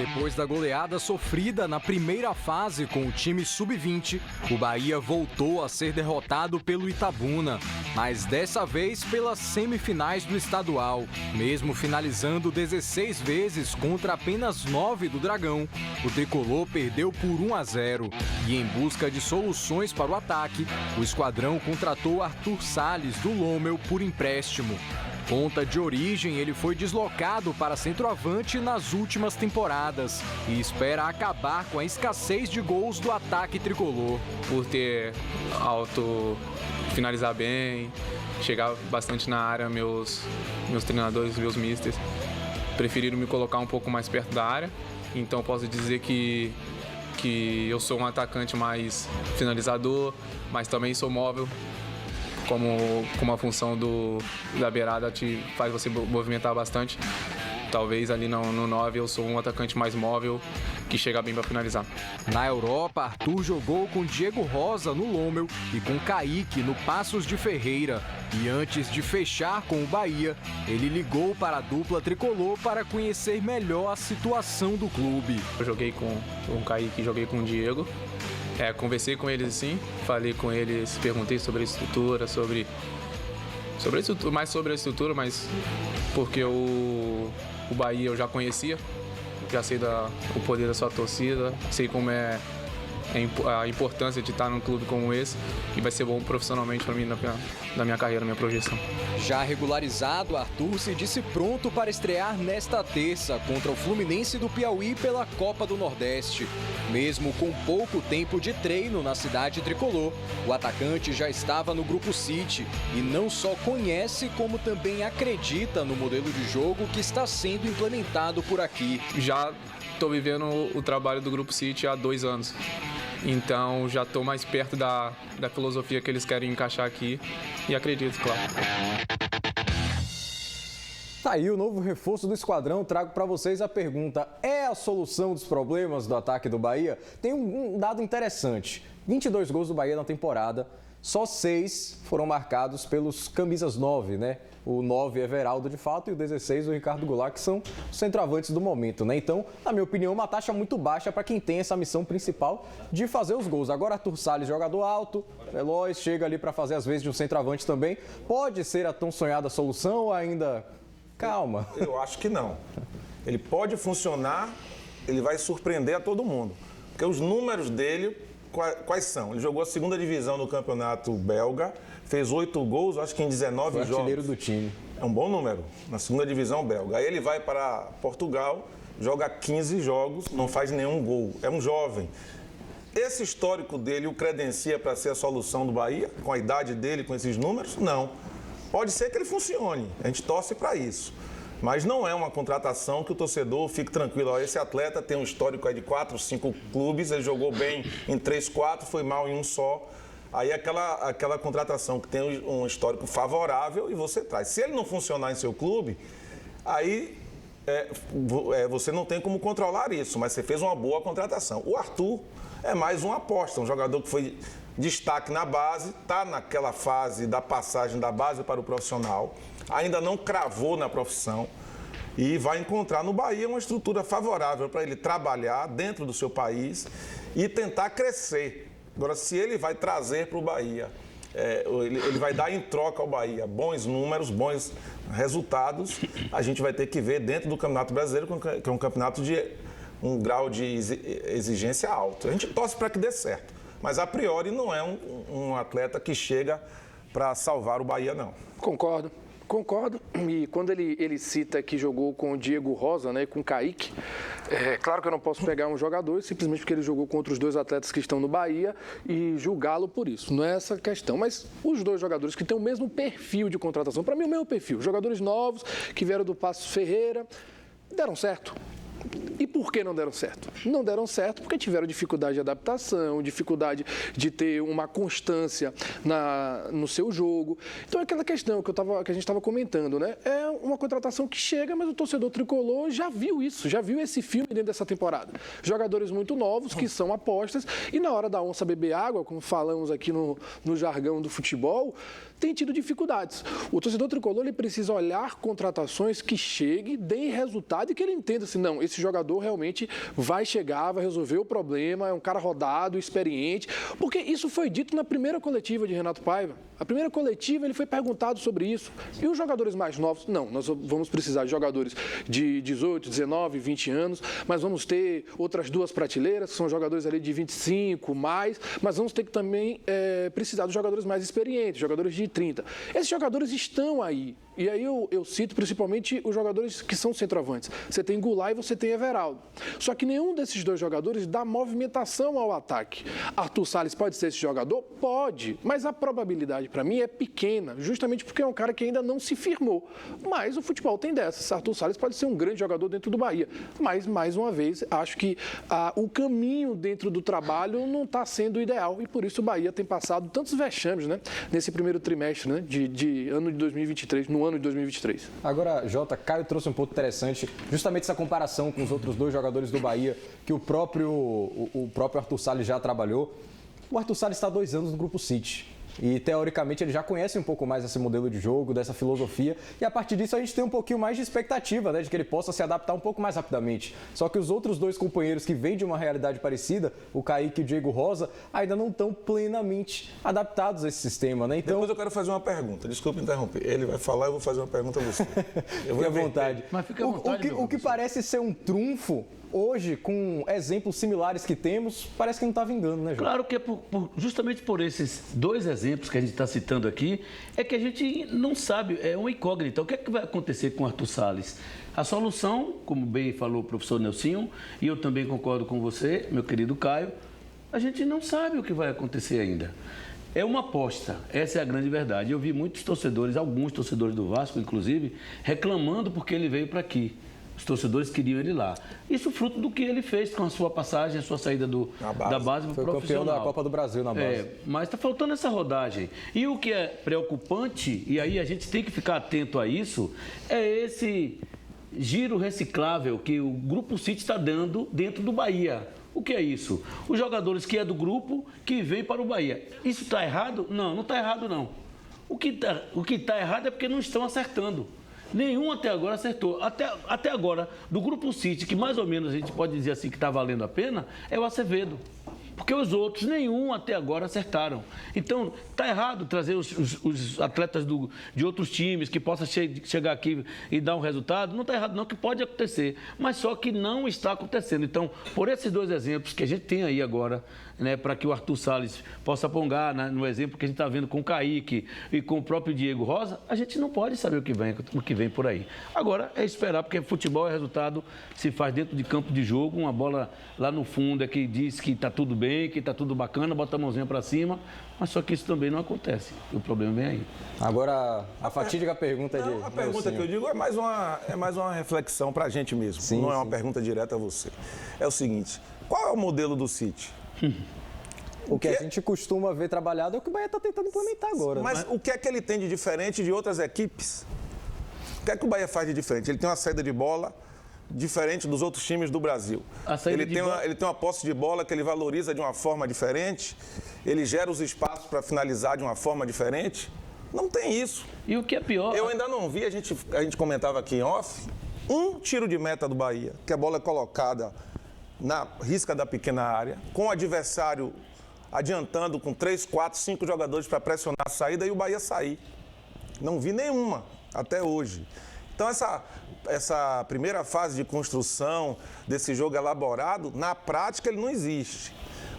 Depois da goleada sofrida na primeira fase com o time sub-20, o Bahia voltou a ser derrotado pelo Itabuna, mas dessa vez pelas semifinais do estadual. Mesmo finalizando 16 vezes contra apenas 9 do Dragão, o tricolor perdeu por 1-0. E em busca de soluções para o ataque, o esquadrão contratou Arthur Salles do Lommel por empréstimo. Ponta de origem, ele foi deslocado para centroavante nas últimas temporadas e espera acabar com a escassez de gols do ataque tricolor. Por ter finalizar bem, chegar bastante na área, meus treinadores, meus misters preferiram me colocar um pouco mais perto da área. Então posso dizer que eu sou um atacante mais finalizador, mas também sou móvel. Como a função da beirada te faz você movimentar bastante. Talvez ali no 9 eu sou um atacante mais móvel que chega bem para finalizar. Na Europa, Arthur jogou com Diego Rosa no Lommel e com Kaique no Passos de Ferreira. E antes de fechar com o Bahia, ele ligou para a dupla tricolor para conhecer melhor a situação do clube. Eu joguei com o Kaique, joguei com o Diego. Conversei com eles assim, falei com eles, perguntei sobre a estrutura, mais sobre a estrutura, mas porque o Bahia eu já conhecia, já sei o poder da sua torcida, sei como é a importância de estar num clube como esse e vai ser bom profissionalmente para mim na minha carreira, na minha projeção. Já regularizado, Arthur se disse pronto para estrear nesta terça contra o Fluminense do Piauí pela Copa do Nordeste. Mesmo com pouco tempo de treino na cidade tricolor, o atacante já estava no Grupo City e não só conhece, como também acredita no modelo de jogo que está sendo implementado por aqui. Já estou vivendo o trabalho do Grupo City há 2 anos. Então já estou mais perto da filosofia que eles querem encaixar aqui e acredito, claro. Tá aí o novo reforço do esquadrão. Trago para vocês a pergunta: é a solução dos problemas do ataque do Bahia? Tem um dado interessante: 22 gols do Bahia na temporada, só 6 foram marcados pelos camisas 9, né? O 9 é Everaldo de fato e o 16 o Ricardo Goulart, que são os centroavantes do momento, né? Então, na minha opinião, uma taxa muito baixa para quem tem essa missão principal de fazer os gols. Agora, Arthur Salles, jogador alto, veloz, chega ali para fazer às vezes de um centroavante também. Pode ser a tão sonhada solução ou ainda... Calma. Eu acho que não. Ele pode funcionar, ele vai surpreender a todo mundo. Porque os números dele, quais são? Ele jogou a 2ª divisão no campeonato belga, fez 8 gols, acho que em 19 jogos. Artilheiro do time. É um bom número, na 2ª divisão belga. Aí ele vai para Portugal, joga 15 jogos, não faz nenhum gol. É um jovem. Esse histórico dele o credencia para ser a solução do Bahia? Com a idade dele, com esses números? Não. Pode ser que ele funcione, a gente torce para isso. Mas não é uma contratação que o torcedor fique tranquilo. Esse atleta tem um histórico aí de 4, 5 clubes, ele jogou bem em 3, 4, foi mal em um só. Aí aquela contratação que tem um histórico favorável e você traz. Se ele não funcionar em seu clube, aí você não tem como controlar isso, mas você fez uma boa contratação. O Arthur é mais uma aposta, um jogador que foi destaque na base, está naquela fase da passagem da base para o profissional, ainda não cravou na profissão e vai encontrar no Bahia uma estrutura favorável para ele trabalhar dentro do seu país e tentar crescer. Agora, se ele vai trazer para o Bahia, ele vai dar em troca ao Bahia bons números, bons resultados, a gente vai ter que ver dentro do Campeonato Brasileiro, que é um campeonato de um grau de exigência alto. A gente torce para que dê certo. Mas, a priori, não é um atleta que chega para salvar o Bahia, não. Concordo. E quando ele cita que jogou com o Diego Rosa, né, com o Kaique, claro que eu não posso pegar um jogador simplesmente porque ele jogou contra os 2 atletas que estão no Bahia e julgá-lo por isso. Não é essa a questão. Mas os 2 jogadores que têm o mesmo perfil de contratação, para mim, o mesmo perfil. Jogadores novos que vieram do Passos Ferreira, deram certo. E por que não deram certo? Não deram certo porque tiveram dificuldade de adaptação, dificuldade de ter uma constância no seu jogo. Então é aquela questão que a gente estava comentando, né? É uma contratação que chega, mas o torcedor tricolor já viu isso, já viu esse filme dentro dessa temporada. Jogadores muito novos, que são apostas, e na hora da onça beber água, como falamos aqui no jargão do futebol, tem tido dificuldades. O torcedor tricolor ele precisa olhar contratações que cheguem, deem resultado e que ele entenda assim, não, esse jogador realmente vai chegar, vai resolver o problema, é um cara rodado, experiente, porque isso foi dito na primeira coletiva de Renato Paiva. A primeira coletiva ele foi perguntado sobre isso. E os jogadores mais novos? Não, nós vamos precisar de jogadores de 18, 19, 20 anos, mas vamos ter outras duas prateleiras, que são jogadores ali de 25 mais, mas vamos ter que também precisar dos jogadores mais experientes, jogadores de 30. Esses jogadores estão aí. E aí eu cito principalmente os jogadores que são centroavantes. Você tem Goulart e você tem Everaldo. Só que nenhum desses dois jogadores dá movimentação ao ataque. Arthur Salles pode ser esse jogador? Pode, mas a probabilidade para mim é pequena, justamente porque é um cara que ainda não se firmou. Mas o futebol tem dessas. Arthur Salles pode ser um grande jogador dentro do Bahia. Mas, mais uma vez, acho que o caminho dentro do trabalho não está sendo ideal. E por isso o Bahia tem passado tantos vexames, né, nesse primeiro trimestre, né, de ano de 2023, no ano de 2023. Agora, Jota, Caio trouxe um ponto interessante, justamente essa comparação com os outros dois jogadores do Bahia, que o próprio Arthur Salles já trabalhou. O Arthur Salles está há 2 anos no Grupo City. E, teoricamente, ele já conhece um pouco mais esse modelo de jogo, dessa filosofia. E, a partir disso, a gente tem um pouquinho mais de expectativa, né, de que ele possa se adaptar um pouco mais rapidamente. Só que os outros dois companheiros que vêm de uma realidade parecida, o Kaique e o Diego Rosa, ainda não estão plenamente adaptados a esse sistema, né? Então... Depois eu quero fazer uma pergunta. Desculpa interromper. Ele vai falar, eu vou fazer uma pergunta a você. Fique à vontade. Mas fica à vontade, o que parece ser um trunfo... Hoje, com exemplos similares que temos, parece que não está vingando, né, João? Claro que é justamente por esses 2 exemplos que a gente está citando aqui, é que a gente não sabe, é uma incógnita. O que é que vai acontecer com o Arthur Salles? A solução, como bem falou o professor Nelsinho, e eu também concordo com você, meu querido Caio, a gente não sabe o que vai acontecer ainda. É uma aposta, essa é a grande verdade. Eu vi muitos torcedores, alguns torcedores do Vasco, inclusive, reclamando porque ele veio para aqui. Os torcedores queriam ele lá. Isso fruto do que ele fez com a sua passagem, a sua saída da base para o profissional. Foi campeão da Copa do Brasil na base. Mas está faltando essa rodagem. E o que é preocupante, e aí a gente tem que ficar atento a isso, é esse giro reciclável que o Grupo City está dando dentro do Bahia. O que é isso? Os jogadores que é do grupo que vêm para o Bahia. Isso está errado? Não, não está errado não. O que está errado é porque não estão acertando. Nenhum até agora acertou. Até agora, do Grupo City, que mais ou menos a gente pode dizer assim que está valendo a pena, é o Acevedo. Porque os outros, nenhum até agora acertaram. Então, está errado trazer os atletas de outros times que possam chegar aqui e dar um resultado. Não está errado não, que pode acontecer. Mas só que não está acontecendo. Então, por esses 2 exemplos que a gente tem aí agora, né, para que o Arthur Salles possa pongar, né, no exemplo que a gente está vendo com o Kaique e com o próprio Diego Rosa, a gente não pode saber o que vem por aí. Agora, é esperar, porque futebol é resultado, se faz dentro de campo de jogo, uma bola lá no fundo é que diz que está tudo bem, que está tudo bacana, bota a mãozinha para cima, mas só que isso também não acontece. O problema vem aí. Agora, a fatídica pergunta A pergunta que eu digo é mais uma reflexão para a gente mesmo. Sim, não é uma pergunta direta a você. É o seguinte, qual é o modelo do City? O que a gente costuma ver trabalhado é o que o Bahia está tentando implementar agora. Mas o que é que ele tem de diferente de outras equipes? O que é que o Bahia faz de diferente? Ele tem uma saída de bola diferente dos outros times do Brasil. Ele tem uma posse de bola que ele valoriza de uma forma diferente, ele gera os espaços para finalizar de uma forma diferente. Não tem isso. E o que é pior... Eu ainda não vi, a gente comentava aqui em off, um tiro de meta do Bahia, que a bola é colocada na risca da pequena área, com o adversário adiantando com 3, 4, 5 jogadores para pressionar a saída e o Bahia sair. Não vi nenhuma até hoje. Então, essa primeira fase de construção desse jogo elaborado, na prática, ele não existe.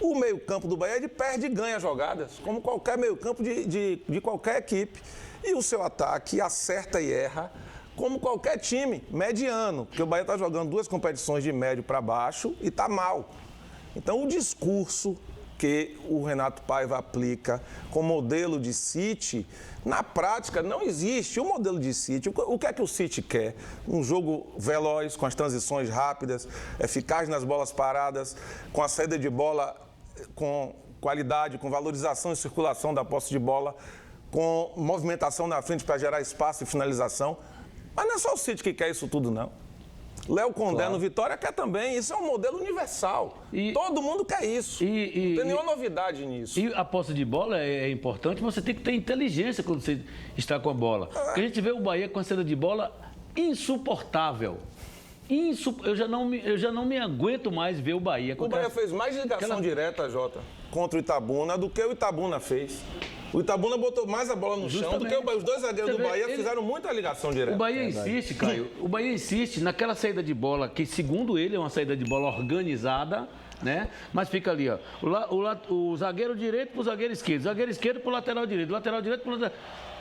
O meio-campo do Bahia, ele perde e ganha jogadas, como qualquer meio-campo de qualquer equipe. E o seu ataque acerta e erra, como qualquer time mediano, porque o Bahia está jogando 2 competições de médio para baixo e está mal. Então, o discurso que o Renato Paiva aplica com modelo de City, na prática não existe. O modelo de City, o que é que o City quer? Um jogo veloz, com as transições rápidas, eficaz nas bolas paradas, com a saída de bola com qualidade, com valorização e circulação da posse de bola, com movimentação na frente para gerar espaço e finalização. Mas não é só o City que quer isso tudo, não. Léo Condé no Vitória quer também. Isso é um modelo universal. Todo mundo quer isso. Não tem nenhuma novidade nisso. E a posse de bola é importante, você tem que ter inteligência quando você está com a bola. Porque a gente vê o Bahia com a saída de bola insuportável. Eu já não me aguento mais ver o Bahia. O Bahia fez mais ligação direta, Jota, contra o Itabuna do que o Itabuna fez. O Itabuna botou mais a bola no chão do que os dois zagueiros do Bahia fizeram muita ligação direta. O Bahia insiste, Caio, o Bahia insiste naquela saída de bola, que segundo ele é uma saída de bola organizada, né? Mas fica ali, ó, o zagueiro direito pro zagueiro esquerdo pro lateral direito, lateral direito pro lateral...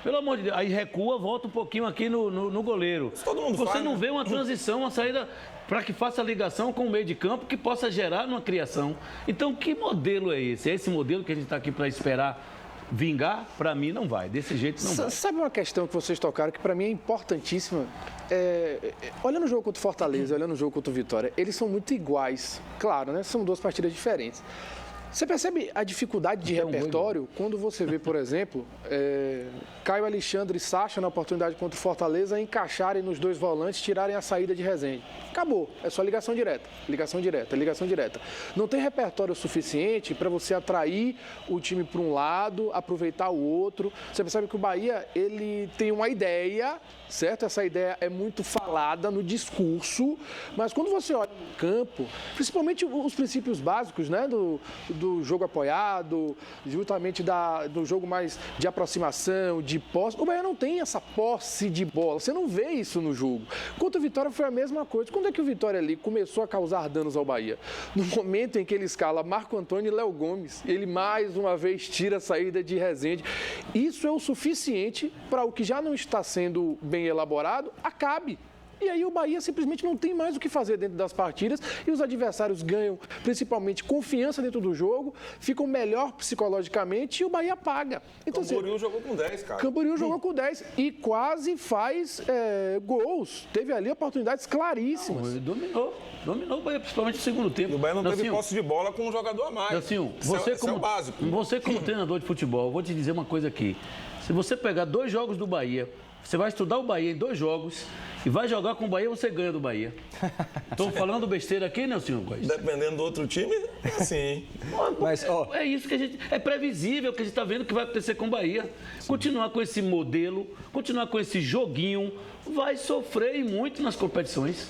Pelo amor de Deus, aí recua, volta um pouquinho aqui no goleiro. Todo mundo Você faz, não né? vê uma transição, uma saída para que faça ligação com o meio de campo, que possa gerar uma criação. Então, que modelo é esse? É esse modelo que a gente está aqui para esperar vingar? Para mim, não vai. Desse jeito, não vai. Sabe uma questão que vocês tocaram que para mim é importantíssima? Olhando o jogo contra o Fortaleza, olhando o jogo contra o Vitória, eles são muito iguais. Claro, né? São duas partidas diferentes. Você percebe a dificuldade de repertório quando você vê, por exemplo, Caio Alexandre e Sacha na oportunidade contra o Fortaleza encaixarem nos dois volantes, tirarem a saída de Rezende. Acabou, é só ligação direta, ligação direta, ligação direta. Não tem repertório suficiente para você atrair o time para um lado, aproveitar o outro. Você percebe que o Bahia, ele tem uma ideia, certo? Essa ideia é muito falada no discurso, mas quando você olha no campo, principalmente os princípios básicos, né, do jogo apoiado, justamente do jogo mais de aproximação, de posse. O Bahia não tem essa posse de bola. Você não vê isso no jogo. Contra o Vitória foi a mesma coisa. Quando é que o Vitória ali começou a causar danos ao Bahia? No momento em que ele escala Marco Antônio e Léo Gomes. Ele mais uma vez tira a saída de Rezende. Isso é o suficiente para o que já não está sendo bem elaborado, acabe. E aí o Bahia simplesmente não tem mais o que fazer dentro das partidas e os adversários ganham principalmente confiança dentro do jogo, ficam melhor psicologicamente e o Bahia paga. Então, Camboriú jogou com 10, cara. Camboriú jogou com 10 e quase faz gols. Teve ali oportunidades claríssimas. Dominou o Bahia, principalmente no segundo tempo. E o Bahia não teve posse de bola com um jogador a mais. Nelsinho, Isso é o básico. Você como treinador de futebol, vou te dizer uma coisa aqui. Se você pegar 2 jogos do Bahia, você vai estudar o Bahia em 2 jogos e vai jogar com o Bahia, você ganha do Bahia. Estou falando besteira aqui, Nelsinho Góes? Dependendo do outro time, sim. Mas, é isso que a gente... É previsível que a gente está vendo que vai acontecer com o Bahia. Continuar com esse modelo, continuar com esse joguinho, vai sofrer e muito nas competições.